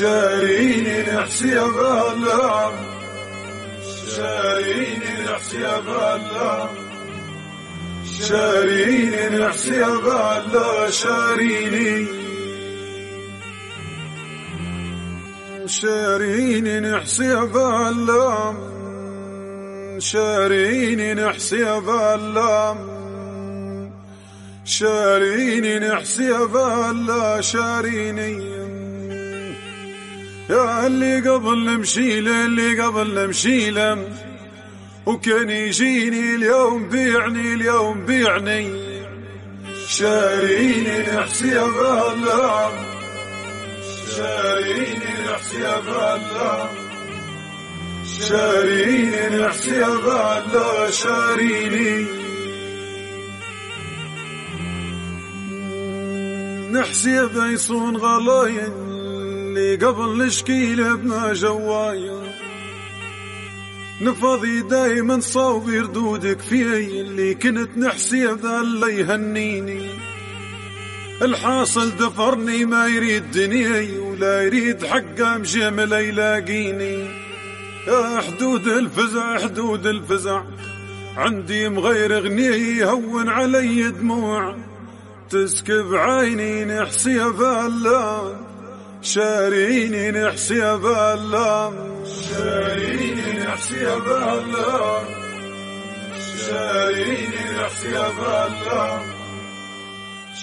شاريني نحسي بالله، شاريني نحسي بالله، شاريني نحسي بالله، شاريني شاريني نحسي بالله، شاريني نحسي بالله، شاريني نحسي بالله، شاريني يا اللي قبل نمشيله، اللي قبل نمشيله وكان يجيني اليوم بيعني، اليوم بيعني. شاريني نحسي بالله، شاريني نحسي بالله، شاريني نحسي بالله، شاريني نحسي بيصون غلاين اللي قبل نشكيله بما جوايا، نفضي دايما صوبي ردودك فيي اللي كنت نحسي بذا يهنيني. الحاصل دفرني ما يريد دنياي ولا يريد حقه مجمل يلاقيني. يا حدود الفزع، حدود الفزع عندي مغير غنيه يهون علي دموع تسكب عيني. نحسي بالله، شاريني نحسي بالله، شاريني نحسي بالله، شاريني نحسي بالله،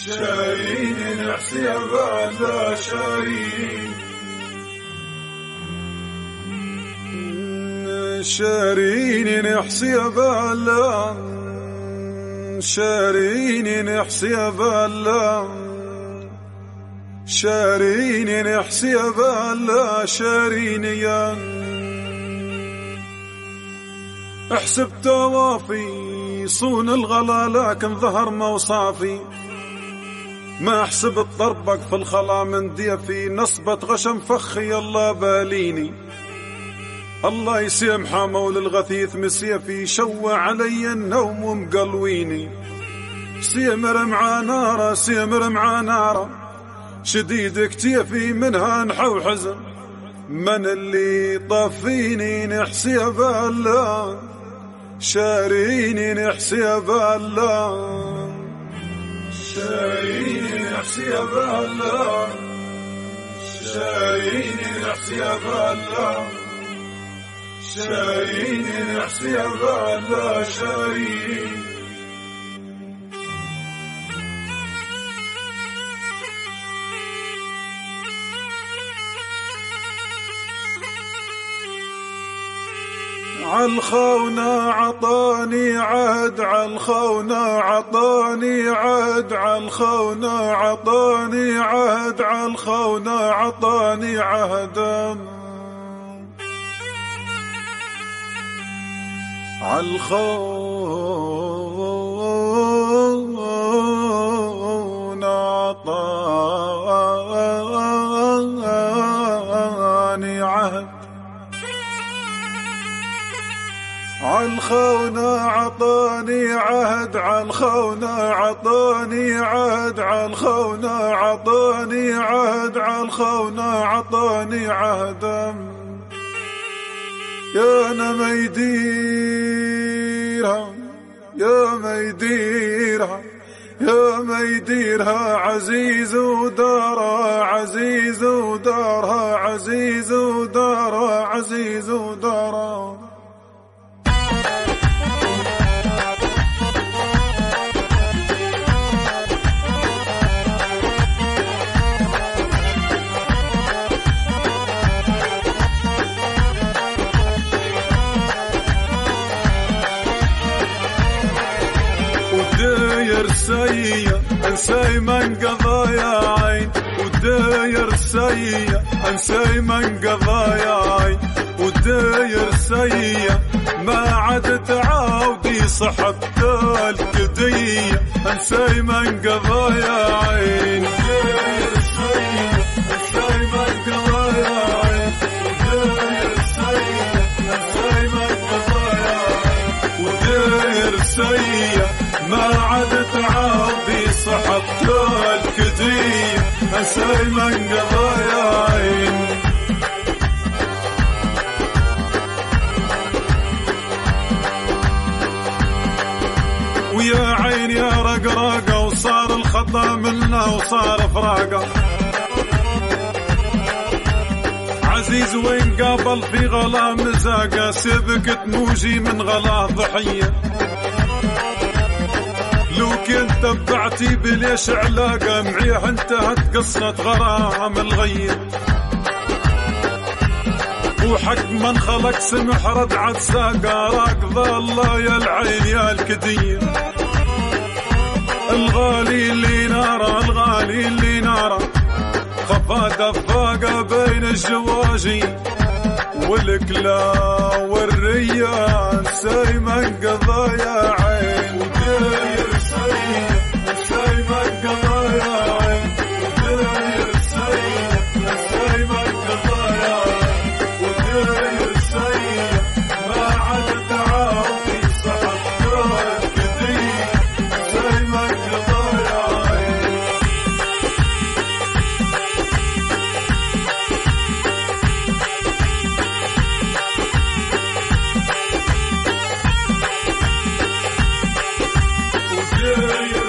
شاريني نحسي بالله، شاريني شاريني نحسي بالله، شاريني نحسي بالله، شاريني نحسي بالله، شاريني يا احسب توافي صون الغلا لكن ظهر موصافي. ما احسب الطربق في الخلا من ضيفي، نصبة غشم فخي الله باليني. الله يسامحه مول الغثيث مسيفي، شوى علي النوم ومقلويني. سيمر مع ناره، سيمر مع ناره شديد كتيفي منها نحو حزن. من اللي طفيني نحسي بالله، شاريني نحسي بالله، شاريني نحسي بالله، شاريني نحسي بالله، شاريني نحسي بالله، شاريني عالخونة عطاني عهد، عالخونة عطاني عهد، عالخونة عطاني عهد، عالخونة عطاني عهد. عالخونة عطاني عهد، عالخونة عطاني عهد، عالخونة عطاني عهد، عالخونة عطاني عهد، عالخونة عطاني عهد. يا ما يديرها، يا ما يديرها، يا ما يديرها عزيز ودارها، عزيز ودارها، عزيز ودارها، عزيز ودارها. وداير سيء انساي من قضايا عين، وداير سيء انساي من قضايا عين، وداير سيء ما عاد تعاودي صحبت الكدية انساي من قضايا عين. وداير سيء انساي من قضايا عين، وداير سيء انساي من قضايا عين، وداير سيء ما عاد تعاضي صحبت الكدية انساي من قضايا عين. انقضى منه وصار فراقه. عزيز وين قابل في غلا مزاقه، سبكت موجي من غلا ضحيه. لو كنت تبعتي بليش علاقه، معيه انتهت قصه غرام الغيه. وحق من خلق سمح ردعت ساقه، راكض الله يا العين يا الكديه. الغالي اللي ناره الغالي اللي ناره، خفا دفاقه بين الجواجي. والكلا والريان سيما قضى يا عين، وداير سيما قضى يا عين، وداير سيما قضى يا عين، وداير ما عاد تعاطي صحبتك كديه، سيما قضى يا عين. وداير